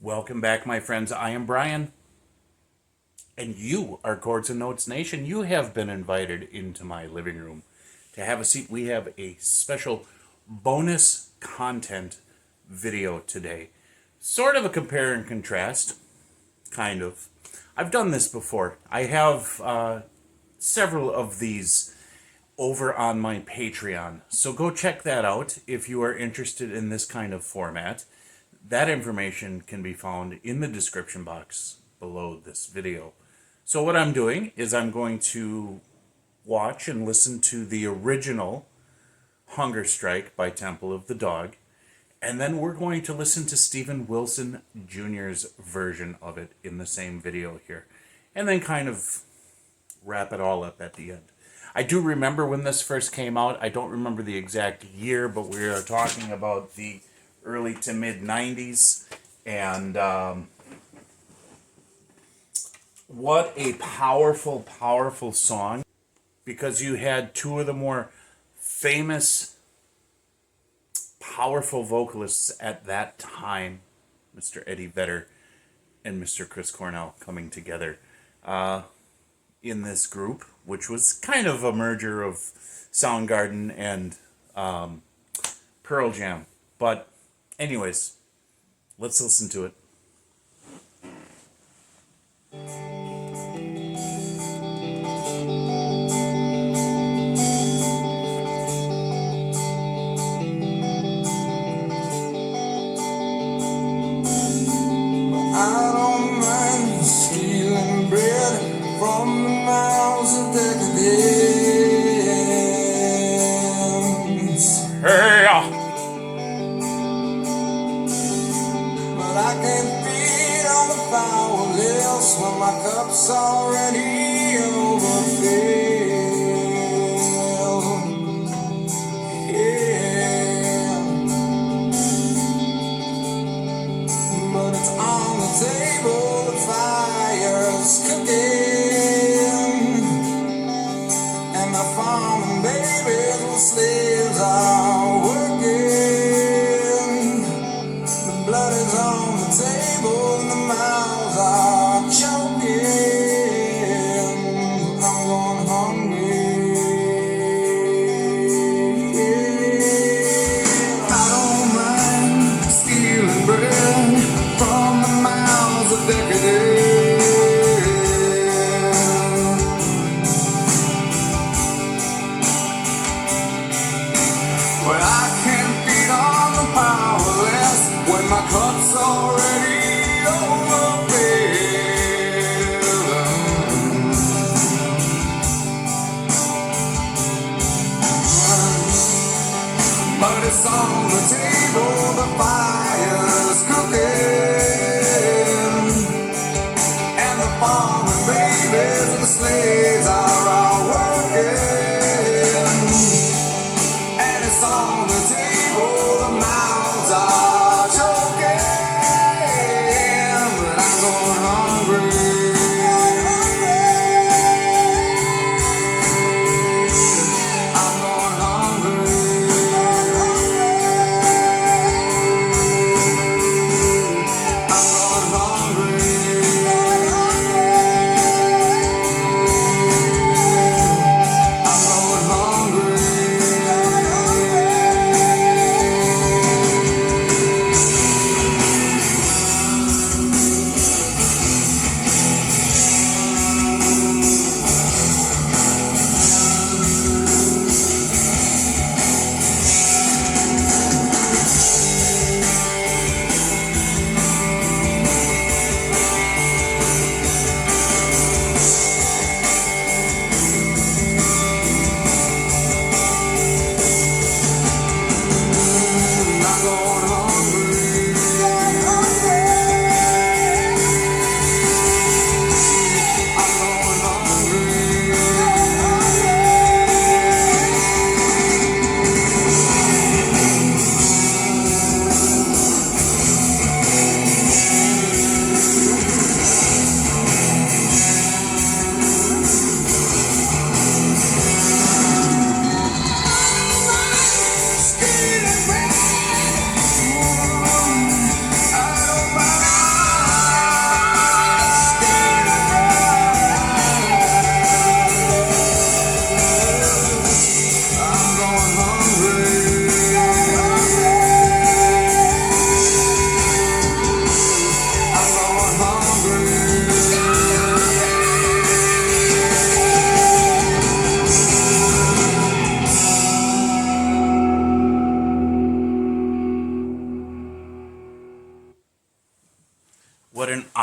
Welcome back, my friends. I am Brian, and you are Chords and Notes Nation. You have been invited into my living room to have a seat. We have a special bonus content video today. Sort of a compare and contrast, kind of. I've done this before. I have several of these over on my Patreon, so go check that out if you are interested in this kind of format. That information can be found in the description box below this video. So what I'm doing is I'm going to watch and listen to the original Hunger Strike by Temple of the Dog, and then we're going to listen to Steven Wilson Jr.'s version of it in the same video here, and then kind of wrap it all up at the end. I do remember when this first came out. I don't remember the exact year, but we are talking about the early to mid 90s, and what a powerful song, because you had two of the more famous powerful vocalists at that time, Mr. Eddie Vedder and Mr. Chris Cornell, coming together in this group, which was kind of a merger of Soundgarden and Pearl Jam. But anyways, let's listen to it. I don't mind stealing bread from the mouths of decadence. Hey! But I can't feed on the powerless when my cup's already overfilled. Yeah. But it's on the table, the fire's cooking, and the farming babies with slaves are working. The blood is on the table and the mouths are choking. I'm going hungry. I don't mind stealing bread from the mouths of decadence. But I can't feed on the powerless when my cup's already overfilled. But it's on the table, the fire's cooking, and the farming babies and the slaves are all working. And it's on the table, the mouths are choking, but I'm going hungry. I'm going hungry. I'm going hungry.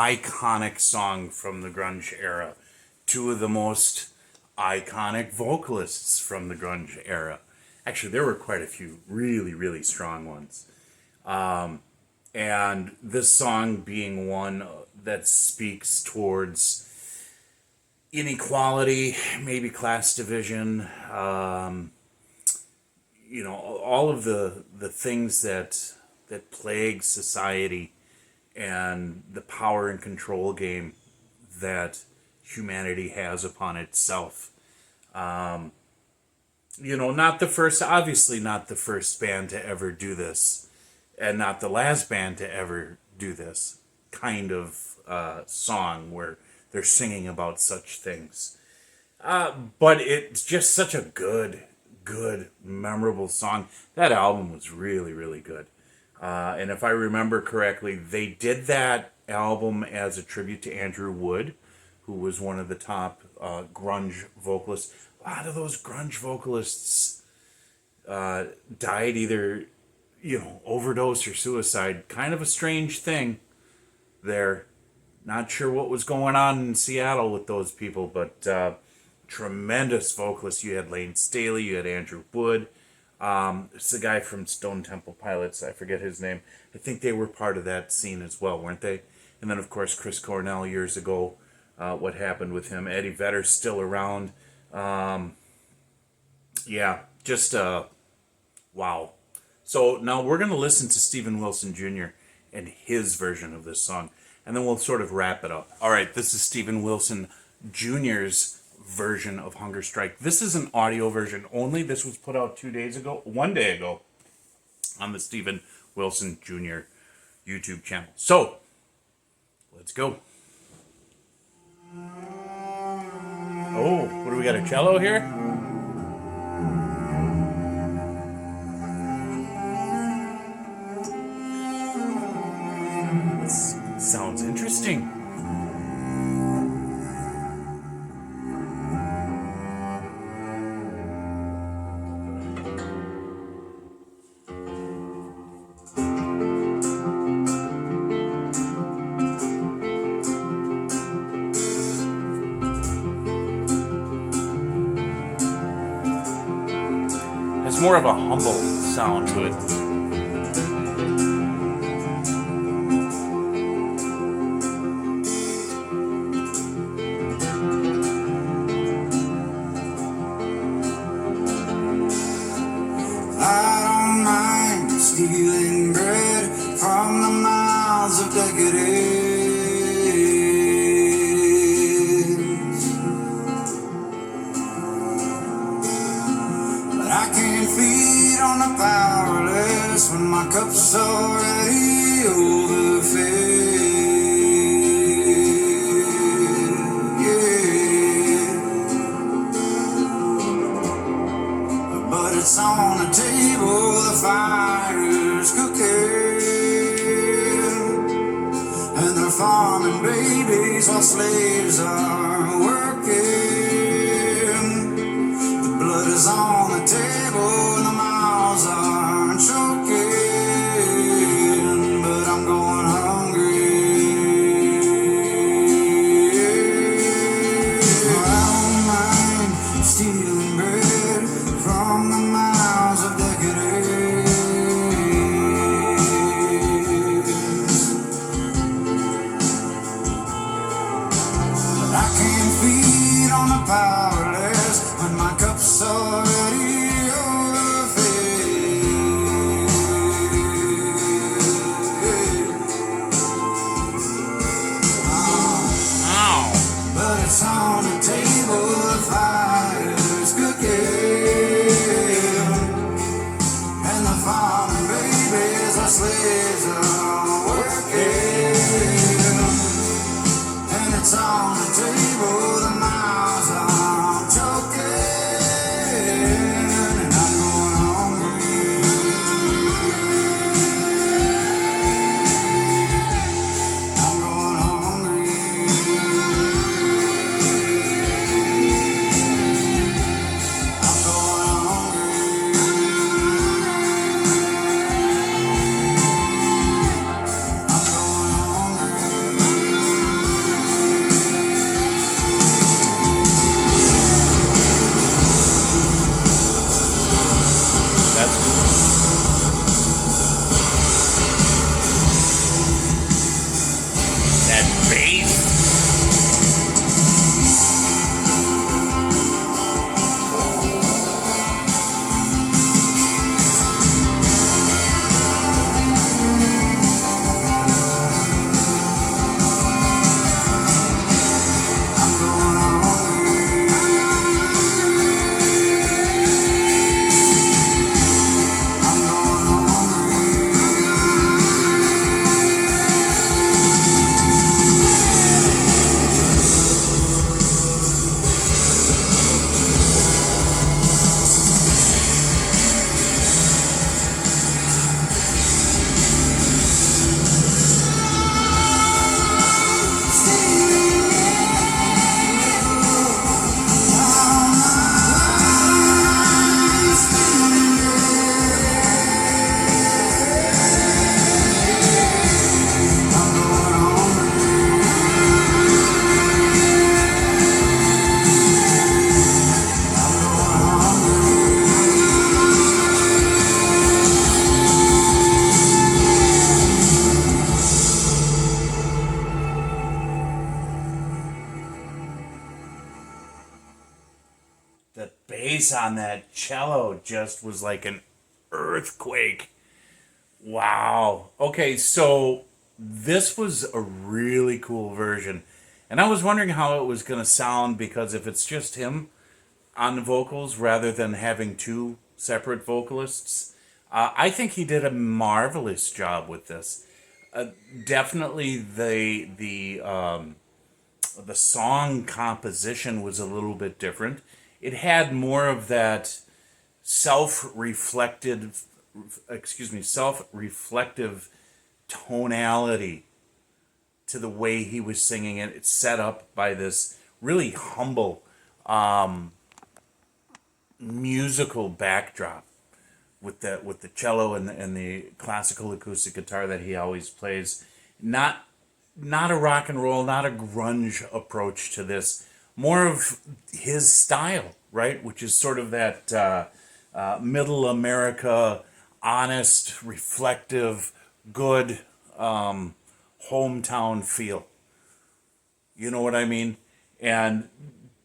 iconic song from the grunge era. Two of the most iconic vocalists from the grunge era. Actually, there were quite a few really, really strong ones. And this song being one that speaks towards inequality, maybe class division, all of the things that plague society and the power and control game that humanity has upon itself. Not the first, obviously not the first band to ever do this, and not the last band to ever do this kind of song where they're singing about such things. But it's just such a good, memorable song. That album was really, really good. And if I remember correctly, they did that album as a tribute to Andrew Wood, who was one of the top grunge vocalists. A lot of those grunge vocalists died either, overdose or suicide. Kind of a strange thing there. Not sure what was going on in Seattle with those people, but tremendous vocalists. You had Lane Staley, you had Andrew Wood. It's the guy from Stone Temple Pilots. I forget his name. I think they were part of that scene as well, weren't they? And then, of course, Chris Cornell years ago. What happened with him? Eddie Vedder's still around. Wow. So now we're going to listen to Steven Wilson Jr. and his version of this song, and then we'll sort of wrap it up. All right, this is Steven Wilson Jr.'s version of Hunger Strike. This is an audio version only. This was put out 1 day ago, on the Steven Wilson Jr. YouTube channel. So, let's go. Oh, what do we got, a cello here? This sounds interesting. Has more of a humble sound to it. Stealing bread from the mouths of decadence, but I can't feed on the powerless when my cup's already overfilled. Yeah, but it's on the table, the fire's cooking, and they're farming babies while slaves are working. The blood is on the table and the mouths are choking, but I'm going hungry. I don't mind stealing bread from the mouths of decadence, but I can't feed on the powerless when my cup's already overfilled. But it's on the table, the fire's cooking, and the farming babies are slaves are working, and it's on the table, the mouths are choking, and I'm going hungry. I'm going hungry. the bass on that cello just was like an earthquake. Wow. Okay, so this was a really cool version. And I was wondering how it was going to sound because if it's just him on the vocals rather than having two separate vocalists, I think he did a marvelous job with this. Definitely the song composition was a little bit different. It had more of that self-reflected, self-reflective tonality to the way he was singing it. It's set up by this really humble musical backdrop with the cello and the classical acoustic guitar that he always plays. Not a rock and roll, not a grunge approach to this. More of his style, right? Which is sort of that middle America, honest, reflective, good hometown feel. You know what I mean? And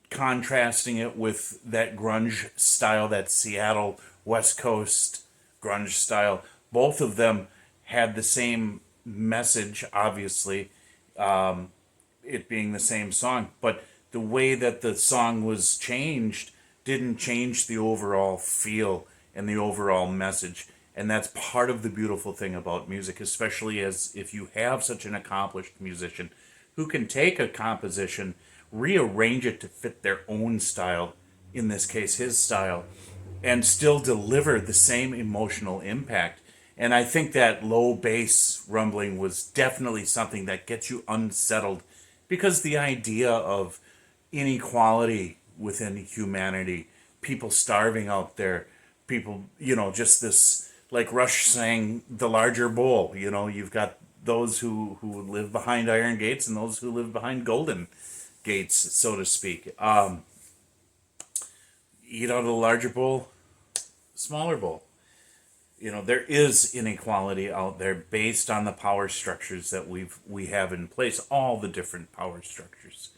contrasting it with that grunge style, that Seattle West Coast grunge style. Both of them had the same message, obviously, it being the same song, but the way that the song was changed didn't change the overall feel and the overall message. And that's part of the beautiful thing about music, especially as if you have such an accomplished musician who can take a composition, rearrange it to fit their own style, in this case his style, and still deliver the same emotional impact. And I think that low bass rumbling was definitely something that gets you unsettled, because the idea of inequality within humanity, people starving out there, people, just this, like Rush sang The Larger Bowl, you've got those who live behind iron gates and those who live behind golden gates, so to speak. Eat out of the larger bowl, smaller bowl. There is inequality out there based on the power structures that we have in place, all the different power structures.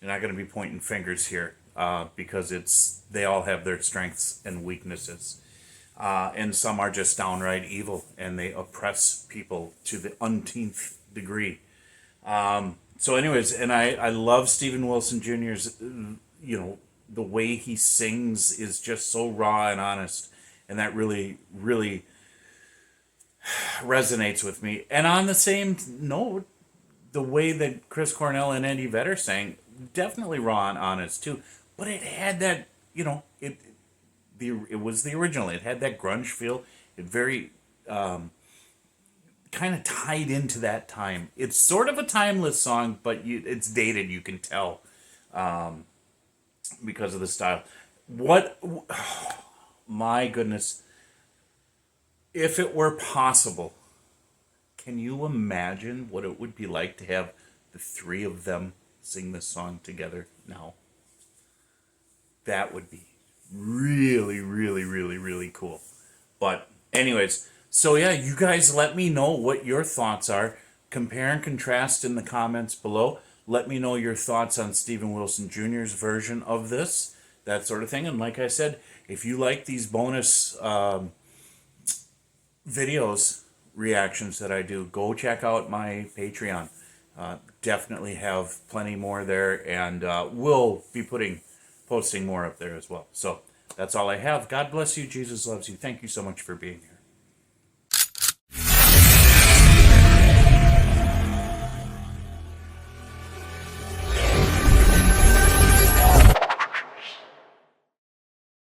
You're not going to be pointing fingers here because they all have their strengths and weaknesses. And some are just downright evil, and they oppress people to the umpteenth degree. So anyways, and I love Stephen Wilson Jr.'s, the way he sings is just so raw and honest. And that really, really resonates with me. And on the same note, the way that Chris Cornell and Eddie Vedder sang, definitely raw and honest too. But it had that, it was the original. It had that grunge feel. It very kind of tied into that time. It's sort of a timeless song, but it's dated. You can tell because of the style. My goodness. If it were possible, can you imagine what it would be like to have the three of them sing this song together now? That would be really, really, really, really cool. But anyways, so yeah, you guys let me know what your thoughts are. Compare and contrast in the comments below. Let me know your thoughts on Stephen Wilson Jr.'s version of this, that sort of thing. And like I said, if you like these bonus videos, reactions that I do, go check out my Patreon. Definitely have plenty more there, and we'll be posting more up there as well. So that's all I have. God bless you. Jesus loves you. Thank you so much for being here.